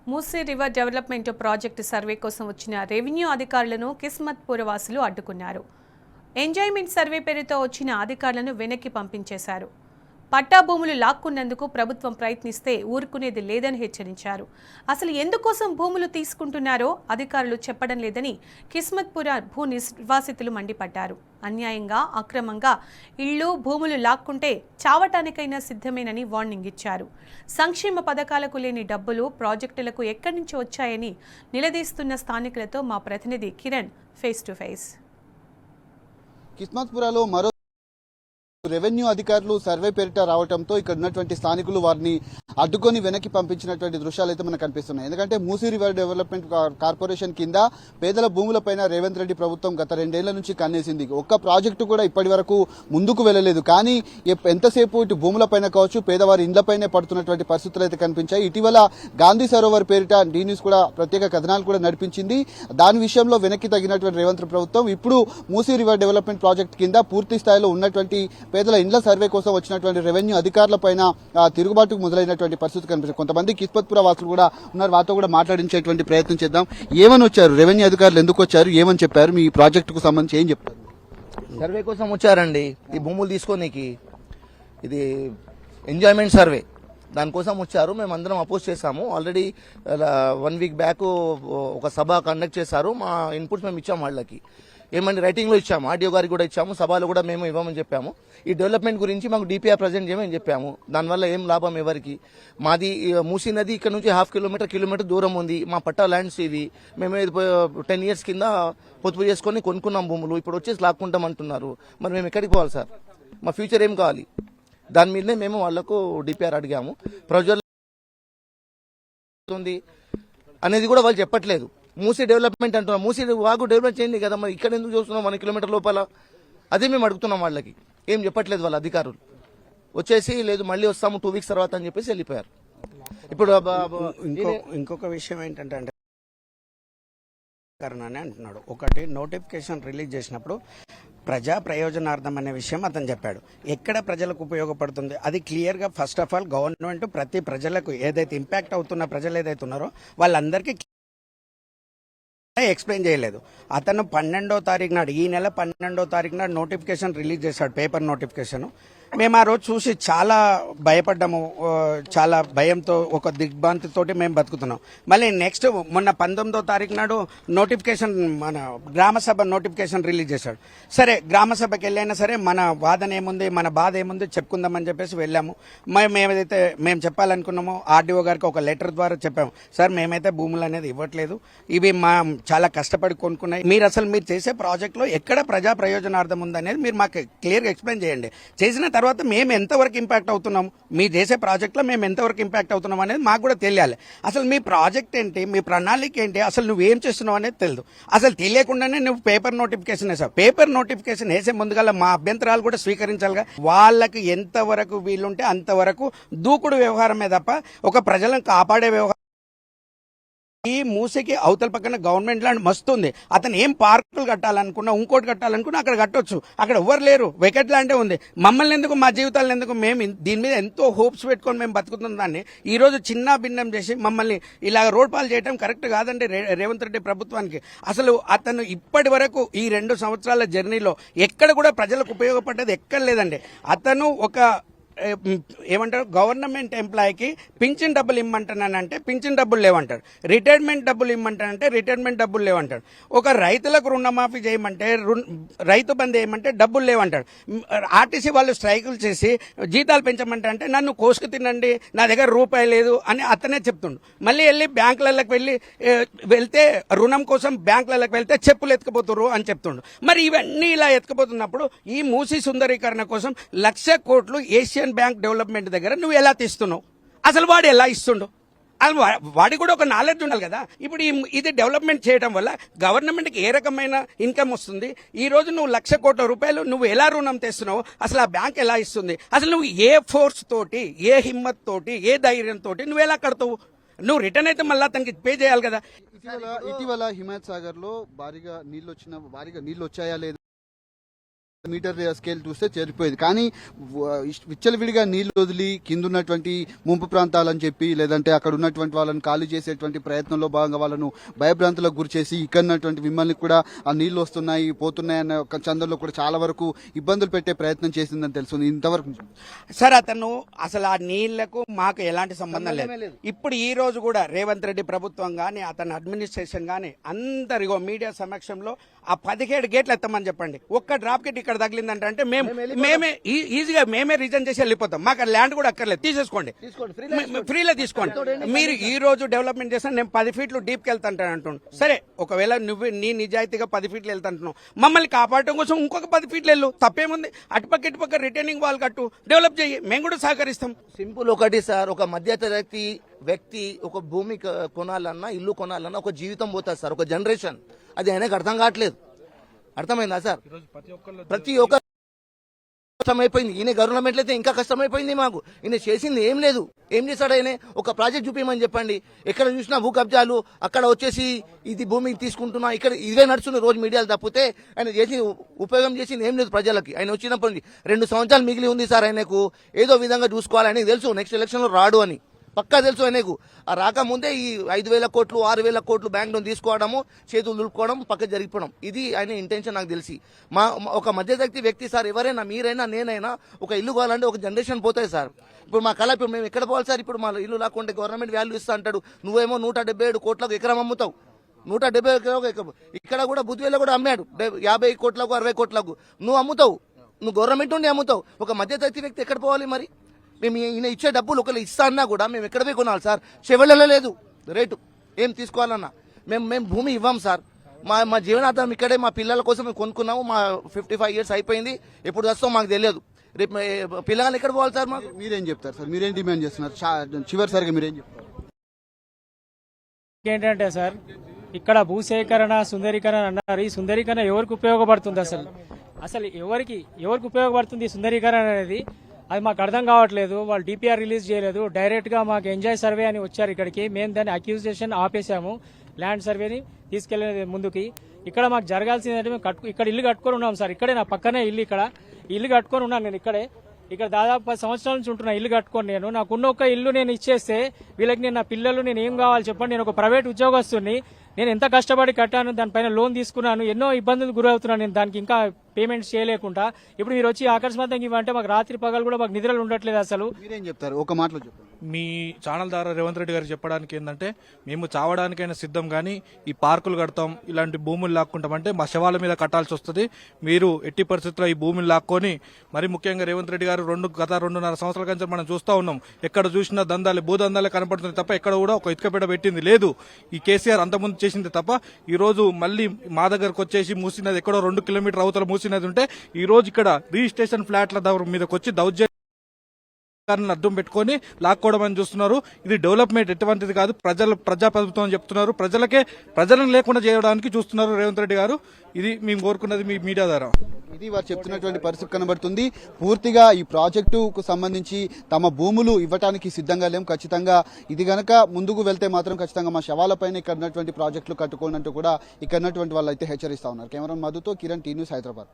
Musi river development project survey కోసం వచ్చిన revenue అధికారులను కిస్మత్పూర్ వాసులు అడ్డుకున్నారు. ఎంజాయ్మెంట్ సర్వే పేరుతో వచ్చిన అధికారులను వెనక్కి పంపించేశారు. పట్టా భూములు లాక్కున్నందుకు ప్రభుత్వం ప్రయత్నిస్తే ఊరుకునేది లేదని హెచ్చరించారు. అసలు ఎందుకోసం భూములు తీసుకుంటున్నారో అధికారులు చెప్పడం లేదని కిస్మత్పుర భూ నిర్వాసితులు మండిపడ్డారు. అన్యాయంగా అక్రమంగా ఇళ్లు భూములు లాక్కుంటే చావటానికైనా సిద్ధమేనని వార్నింగ్ ఇచ్చారు. సంక్షేమ పథకాలకు లేని డబ్బులు ప్రాజెక్టులకు ఎక్కడి నుంచి వచ్చాయని నిలదీస్తున్న స్థానికులతో మా ప్రతినిధి కిరణ్ ఫేస్ టు ఫేస్. కిస్మత్పురలో మరో రెవెన్యూ అధికారులు సర్వే పేరిట రావడంతో ఇక్కడ ఉన్నటువంటి స్థానికులు వారిని అడ్డుకొని వెనక్కి పంపించినటువంటి దృశ్యాలు అయితే మనకు కనిపిస్తున్నాయి. ఎందుకంటే మూసీ రివర్ డెవలప్మెంట్ కార్పొరేషన్ కింద పేదల భూములపైన రేవంత్ రెడ్డి ప్రభుత్వం గత 2 ఏళ్ల నుంచి కన్నేసింది. ఒక్క ప్రాజెక్టు కూడా ఇప్పటి వరకు ముందుకు వెళ్లలేదు. కానీ ఎంతసేపు ఇటు భూములపైన కావచ్చు పేదవారి ఇండ్లపైనే పడుతున్నటువంటి పరిస్థితులు అయితే కనిపించాయి. ఇటీవల గాంధీ సరోవర్ పేరిట డి న్యూస్ కూడా ప్రత్యేక కథనాలు కూడా నడిపించింది. దాని విషయంలో వెనక్కి తగినటువంటి రేవంత్ ప్రభుత్వం ఇప్పుడు మూసీ రివర్ డెవలప్మెంట్ ప్రాజెక్ట్ కింద పూర్తి స్థాయిలో ఉన్నటువంటి పేదల ఇండ్ల సర్వే కోసం వచ్చినటువంటి రెవెన్యూ అధికారులపైన తిరుగుబాటుకు మొదలైనటువంటి పరిస్థితి కనిపిస్తుంది. కొంతమంది కిస్మత్పుర వాసులు కూడా ఉన్నారు, వారితో కూడా మాట్లాడించేటువంటి ప్రయత్నం చేద్దాం. ఏమని వచ్చారు రెవెన్యూ అధికారులు, ఎందుకు వచ్చారు, ఏమని చెప్పారు, మీ ప్రాజెక్టుకు సంబంధించి ఏం చెప్తారు? సర్వే కోసం వచ్చారండి. ఈ భూములు తీసుకోనికి ఇది ఎంజాయ్మెంట్ సర్వే దానికోసం వచ్చారు. మేము అందరం అపోజ్ చేశాము. ఆల్రెడీ 1 వీక్ బ్యాక్ ఒక సభ కండక్ట్ చేశారు. మా ఇన్పుట్స్ మేము ఇచ్చాము వాళ్ళకి. ఏమంటే రైటింగ్లో ఇచ్చాము, ఆర్డీఓ గారికి కూడా ఇచ్చాము, సభలో కూడా మేము ఇవ్వమని చెప్పాము. ఈ డెవలప్మెంట్ గురించి మాకు డిపిఆర్ ప్రజెంట్ చేయమని చెప్పాము. దానివల్ల ఏం లాభం ఎవరికి? మాది మూసీ నది ఇక్కడ నుంచి 1/2 కిలోమీటర్ దూరం ఉంది. మా పట్టా ల్యాండ్స్ ఇవి. మేము 10 ఇయర్స్ కింద పొదుపు చేసుకొని కొనుక్కున్నాం భూములు. ఇప్పుడు వచ్చేసి లాక్కుంటాం అంటున్నారు. మరి మేము ఎక్కడికి పోవాలి సార్? మా ఫ్యూచర్ ఏం కావాలి? దాని మీదనే మేము వాళ్లకు డిపిఆర్ అడిగాము. ప్రజలు అనేది కూడా వాళ్ళు చెప్పట్లేదు. మూసీ డెవలప్మెంట్ అంటున్నాం. మూసీ వాగు డెవలప్ చేయండి కదా, మరి ఇక్కడ ఎందుకు చూస్తున్నాం 1 కిలోమీటర్ లోపల? అదే మేము అడుగుతున్నాం. వాళ్ళకి ఏం చెప్పట్లేదు వాళ్ళ అధికారులు. వచ్చేసి లేదు మళ్ళీ వస్తాము 2 వీక్స్ తర్వాత అని చెప్పేసి వెళ్ళిపోయారు. ఇప్పుడు ఇంకొక విషయం ఏంటంటే అంటున్నాడు. ఒకటి నోటిఫికేషన్ రిలీజ్ చేసినప్పుడు ప్రజా ప్రయోజనార్థం అనే విషయం అతను చెప్పాడు. ఎక్కడ ప్రజలకు ఉపయోగపడుతుంది అది క్లియర్గా ఫస్ట్ ఆఫ్ ఆల్ గవర్నమెంట్ ప్రతి ప్రజలకు ఏదైతే ఇంపాక్ట్ అవుతున్న ప్రజలు ఏదైతే ఉన్నారో వాళ్ళందరికీ ఎక్స్ప్లెయిన్ చేయలేదు. అతను 12వ తారీఖు నాడు, ఈ నెల 12వ తారీఖు నాడు నోటిఫికేషన్ రిలీజ్ చేశాడు, పేపర్ నోటిఫికేషన్. మేము ఆ రోజు చూసి చాలా భయపడ్డాము. చాలా భయంతో ఒక దిగ్భ్రాంతితోటి మేము బతుకుతున్నాం. మళ్ళీ నెక్స్ట్ మొన్న 19వ తారీఖు నాడు నోటిఫికేషన్ మన గ్రామసభ నోటిఫికేషన్ రిలీజ్ చేశాడు. సరే గ్రామ సభకి వెళ్ళైనా సరే మన వాదన ఏముంది, మన బాధ ఏముంది చెప్పుకుందామని చెప్పేసి వెళ్ళాము. మేము చెప్పాలనుకున్నామో ఆర్డీఓ గారికి ఒక లెటర్ ద్వారా చెప్పాము. సార్ మేమైతే భూములు అనేది ఇవ్వట్లేదు, ఇవి మా చాలా కష్టపడి కొనుక్కున్నాయి. మీరు చేసే ప్రాజెక్టులో ఎక్కడ ప్రజా ప్రయోజనార్థం ఉందనేది మీరు మాకు క్లియర్గా ఎక్స్ప్లెయిన్ చేయండి. చేసిన తర్వాత మేము ఎంతవరకు ఇంపాక్ట్ అవుతున్నాం, మీ చేసే ప్రాజెక్ట్లో మేము ఎంతవరకు ఇంపాక్ట్ అవుతున్నాం అనేది మాకు కూడా తెలియాలి. అసలు మీ ప్రాజెక్ట్ ఏంటి, మీ ప్రణాళిక ఏంటి, అసలు నువ్వేం చేస్తున్నావు అనేది తెలియదు. అసలు తెలియకుండానే నువ్వు పేపర్ నోటిఫికేషన్ వేసావు. పేపర్ నోటిఫికేషన్ వేసే ముందుగా మా అభ్యంతరాలు కూడా స్వీకరించాలిగా. వాళ్ళకి ఎంతవరకు వీలుంటే అంతవరకు దూకుడు వ్యవహారమే తప్ప ఒక ప్రజలను కాపాడే వ్యవహారం. ఈ మూసీకి అవతల పక్కన గవర్నమెంట్ ల్యాండ్ మస్తు ఉంది. అతను ఏం పార్కులు కట్టాలనుకున్నా, ఇంకోటి కట్టాలనుకున్నా అక్కడ కట్టొచ్చు. అక్కడ ఎవ్వరు లేరు, వెకెట్ ల్యాండే ఉంది. మమ్మల్ని ఎందుకు, మా జీవితాలను ఎందుకు? మేము దీని మీద ఎంతో హోప్స్ పెట్టుకొని మేము బతుకుతున్న దాన్ని ఈ రోజు చిన్న భిన్నం చేసి మమ్మల్ని ఇలా రోడ్ పాలు చేయడం కరెక్ట్ కాదండి రేవంత్ రెడ్డి ప్రభుత్వానికి. అసలు అతను ఇప్పటి వరకు ఈ 2 సంవత్సరాల జర్నీలో ఎక్కడ కూడా ప్రజలకు ఉపయోగపడ్డది ఎక్కడ లేదండి. అతను ఒక ఏమంటారు, గవర్నమెంట్ ఎంప్లాయీకి పింఛన్ డబ్బులు ఇమ్మంటానంటే పింఛన్ డబ్బులు లేవంటాడు. రిటైర్మెంట్ డబ్బులు ఇమ్మంటానంటే రిటైర్మెంట్ డబ్బులు లేవంటాడు. ఒక రైతులకు రుణమాఫీ చేయమంటే, రైతు బంధు చేయమంటే డబ్బులు లేవంటాడు. ఆర్టీసీ వాళ్ళు స్ట్రైకులు చేసి జీతాలు పెంచమంటే అంటే నన్ను కోసుకు తినండి, నా దగ్గర రూపాయి లేదు అని అతనే చెప్తుండు. మళ్ళీ వెళ్ళి బ్యాంకులకు వెళ్తే రుణం కోసం బ్యాంకులకు వెళ్తే చెప్పులు ఎత్తుకుపోతున్నారు అని చెప్తుండు. మరి ఇవన్నీ ఇలా ఎత్తుకుపోతున్నప్పుడు ఈ మూసీ సుందరీకరణ కోసం 1,00,000 కోట్లు ఏషియన్ బ్యాంక్ డెవలప్మెంట్ దగ్గర నువ్వు ఎలా తీస్తున్నావు? అసలు వాడు ఎలా ఇస్తుండు? వాడికి కూడా ఒక నాలెడ్జ్ ఉండాలి కదా. ఇప్పుడు ఇది డెవలప్మెంట్ చేయడం వల్ల గవర్నమెంట్కి ఏ రకమైన ఇన్కమ్ వస్తుంది? ఈ రోజు నువ్వు 1,00,000 కోట్ల రూపాయలు నువ్వు ఎలా రుణం తెస్తున్నావు? అసలు ఆ బ్యాంక్ ఎలా ఇస్తుంది? అసలు నువ్వు ఏ ఫోర్స్ తోటి, ఏ హిమ్మత్ తోటి, ఏ ధైర్యం తోటి నువ్వు ఎలా కడతావు? నువ్వు రిటర్న్ అయితే మళ్ళీ అతనికి పే చేయాలి కదా. ఇటీవల హిమాయత్ సాగర్ లో భారీగా నీళ్ళు వచ్చాయా లేదా మీటర్ స్కేల్ చూస్తే చేరిపోయేది. కానీ విచ్చలవిడిగా నీళ్లు వదిలి కింద ఉన్నటువంటి ముంపు ప్రాంతాలని చెప్పి లేదంటే అక్కడ ఉన్నటువంటి వాళ్ళని ఖాళీ చేసేటువంటి ప్రయత్నంలో భాగంగా వాళ్ళను భయభ్రాంతులకు గురి చేసి ఇక్కడ ఉన్నటువంటి మిమ్మల్ని కూడా ఆ నీళ్లు వస్తున్నాయి పోతున్నాయి అనే ఒక చందంలో కూడా చాలా వరకు ఇబ్బందులు పెట్టే ప్రయత్నం చేసిందని తెలుస్తుంది. ఇంతవరకు సార్ అతను అసలు ఆ నీళ్లకు మాకు ఎలాంటి సంబంధం లేదు. ఇప్పుడు ఈ రోజు కూడా రేవంత్ రెడ్డి ప్రభుత్వం గానీ అతని అడ్మినిస్ట్రేషన్ గానీ అందరిగో మీడియా సమక్షంలో ఆ 17 గేట్లు ఎత్తమని చెప్పండి. ఒక్క డ్రాప్ గేట్ ఇక్కడ తగిలిందంటే అంటే మేమే ఈజీగా మేమే రీజన్ చేసి వెళ్ళిపోతాం. మాకు ల్యాండ్ కూడా అక్కర్లేదు, తీసేసుకోండి, ఫ్రీలో తీసుకోండి. మీరు ఈ రోజు డెవలప్మెంట్ చేస్తే నేను 10 ఫీట్లు డీప్కి వెళ్తాంటాను అంటున్నాను. సరే, ఒకవేళ నువ్వు నీ నిజాయితీగా 10 ఫీట్లు వెళ్తాంటున్నావు, మమ్మల్ని కాపాడటం కోసం ఇంకొక 10 ఫీట్లు వెళ్ళు, తప్పేముంది? అటుపక్క ఇటుపక్క రిటర్నింగ్ వాల్ కట్టు, డెవలప్ చేయి, మేము కూడా సహకరిస్తాం. సింపుల్ ఒకటి సార్, ఒక మధ్యతరగతి వ్యక్తి ఒక భూమి కొనాలన్నా ఇల్లు కొనాలన్నా ఒక జీవితం పోతుంది సార్, ఒక జనరేషన్. అది ఆయనకు అర్థం కావట్లేదు. అర్థమైందా సార్? ప్రతి ఒక్క కష్టమైపోయింది. ఈయన గవర్నమెంట్ అయితే ఇంకా కష్టమైపోయింది మాకు. ఈయన చేసింది ఏం లేదు. ఏం చేశాడు ఆయన? ఒక ప్రాజెక్ట్ చూపించమని చెప్పండి. ఎక్కడ చూసినా భూ కబ్జాలు, అక్కడ వచ్చేసి ఇది భూమి తీసుకుంటున్నా, ఇక్కడ ఇవే నడుచున్న రోజు మీడియాలు తప్పితే ఆయన చేసి ఉపయోగం చేసింది ఏం లేదు ప్రజలకి. ఆయన వచ్చినప్పటి 2 సంవత్సరాలు మిగిలి ఉంది సార్. ఆయనకు ఏదో విధంగా చూసుకోవాలని తెలుసు, నెక్స్ట్ ఎలక్షన్ లో రాడు అని పక్కా తెలుసు ఆయనకు. ఆ రాకముందే ఈ 5,000 కోట్లు 6,000 కోట్లు బ్యాంక్ లోన్ తీసుకోవడము, చేతులు దులుపుకోవడం, పక్క జరిగిపోవడం, ఇది ఆయన ఇంటెన్షన్ నాకు తెలిసి. ఒక మధ్యతరగతి వ్యక్తి సార్, ఎవరైనా మీరైనా నేనైనా ఒక ఇల్లు కావాలంటే ఒక జనరేషన్ పోతాయి సార్. ఇప్పుడు మా కళ, ఇప్పుడు మేము ఎక్కడ పోవాలి సార్? ఇప్పుడు మా ఇల్లు లాక్కుంటే గవర్నమెంట్ వాల్యూ ఇస్తా అంటాడు, నువ్వేమో 177 కోట్లకు ఎకరం అమ్ముతావు. 170 ఎకరం. ఇక్కడ కూడా బుద్ధివేలో కూడా అమ్మాడు 50 కోట్లకు 60 కోట్లకు. నువ్వు అమ్ముతావు, నువ్వు గవర్నమెంట్ నుండి అమ్ముతావు. ఒక మధ్యతరగతి వ్యక్తి ఎక్కడ పోవాలి మరి? మేము ఈయన ఇచ్చే డబ్బులు ఒకళ్ళు ఇస్తా అన్నా కూడా మేము ఎక్కడ పోయి కొనాలి సార్? చెవెళ్ళలో లేదు రేటు ఏం తీసుకోవాలన్నా. మేము భూమి ఇవ్వం సార్. మా జీవనాధారం ఇక్కడే. మా పిల్లల కోసం మేము కొనుక్కున్నాము. మా 55 ఇయర్స్ అయిపోయింది. ఎప్పుడు వస్తాం మాకు తెలియదు. రేపు పిల్లలు ఎక్కడ పోవాలి సార్? మాకు మీరేం చెప్తారు సార్? మీరేం డిమాండ్ చేస్తున్నారు? చివరిసారిగా మీరేం చెప్తారు? ఏంటంటే సార్, ఇక్కడ భూసేకరణ సుందరీకరణ అన్నారు. ఈ సుందరీకరణ ఎవరికి ఉపయోగపడుతుంది? అసలు ఎవరికి ఉపయోగపడుతుంది ఈ సుందరీకరణ అనేది? అది మాకు అర్థం కావట్లేదు. వాళ్ళు డిపిఆర్ రిలీజ్ చేయలేదు, డైరెక్ట్ గా మాకు ఎంజాయ్ సర్వే అని వచ్చారు ఇక్కడికి. మేము దాన్ని అక్యూజేషన్ ఆపేసాము, ల్యాండ్ సర్వేని తీసుకెళ్లే ముందుకి. ఇక్కడ మాకు జరగాల్సింది అంటే మేము ఇక్కడ ఇల్లు కట్టుకొని ఉన్నాం సార్. ఇక్కడే నా పక్కనే ఇల్లు, ఇక్కడ ఇల్లు కట్టుకొని ఉన్నాను నేను ఇక్కడే. ఇక్కడ దాదాపు 10 సంవత్సరాల నుంచి ఉంటున్నా ఇల్లు కట్టుకొని. నాకున్న ఒక ఇల్లు నేను ఇచ్చేస్తే వీళ్ళకి నేను నా పిల్లలు నేను ఏం కావాలి చెప్పండి? నేను ఒక ప్రైవేట్ ఉద్యోగస్తుని, నేను ఎంత కష్టపడి కట్టాను, దానిపైన లోన్ తీసుకున్నాను, ఎన్నో ఇబ్బందులు గురవుతున్నాను నేను దానికి ఇంకా పేమెంట్స్ చేయలేకుండా. ఇప్పుడు మీరు వచ్చి అకస్మాత్తుగా ఇవ్వంటే మాకు రాత్రి పగలు కూడా మాకు నిద్రలు ఉండట్లేదు. అసలు మీరేం చెప్తారు? ఒక మాటలో చెప్పండి. మీ ఛానల్ ద్వారా రేవంత్ రెడ్డి గారు చెప్పడానికి ఏంటంటే, మేము చావడానికైనా సిద్ధం, కానీ ఈ పార్కులు కడతాం, ఇలాంటి భూములు లాక్కుంటామంటే మా శవాల మీద కట్టాల్సి వస్తుంది. మీరు ఎట్టి పరిస్థితుల్లో ఈ భూమిని లాక్కొని, మరి ముఖ్యంగా రేవంత్ రెడ్డి గారు గత 2.5 సంవత్సరాల నుంచి మనం చూస్తూ ఉన్నాం, ఎక్కడ చూసినా దందాలే, భూదందాలే కనపడుతుంది తప్ప ఎక్కడ కూడా ఒక ఇటుకపేట పెట్టింది లేదు. ఈ కేసీఆర్ అంతకుముందు చేసింది తప్ప ఈ రోజు మళ్ళీ మా దగ్గరకు వచ్చేసి మూసినది ఎక్కడో 2 కిలోమీటర్ అవతల మూసినది ఉంటే ఈ రోజు ఇక్కడ రిజిస్ట్రేషన్ ఫ్లాట్ల మీదకి వచ్చి దౌర్జన్యం అడ్డం పెట్టుకొని లాక్కోవడం అని చూస్తున్నారు. ఇది డెవలప్మెంట్ ఎటువంటిది కాదు. ప్రజాప్రభుత్వం అని చెప్తున్నారు. ప్రజలను లేకుండా చేయడానికి చూస్తున్నారు రేవంత్ రెడ్డి గారు. ఇది మేము కోరుకున్నది మీ మీడియా ద్వారా. ఇది వారు చెప్తున్నటువంటి పరిస్థితి కనబడుతుంది. పూర్తిగా ఈ ప్రాజెక్టుకు సంబంధించి తమ భూములు ఇవ్వడానికి సిద్ధంగా లేం. ఖచ్చితంగా ఇది గనక ముందుకు వెళ్తే మాత్రం ఖచ్చితంగా మా శవాలపైన ఇక్కడ ఉన్నటువంటి ప్రాజెక్టులు కట్టుకోనంటూ కూడా ఇక్కడ ఉన్నటువంటి వాళ్ళు అయితే హెచ్చరిస్తా ఉన్నారు. కెమెరా మధుతో కిరణ్, టీ న్యూస్, హైదరాబాద్.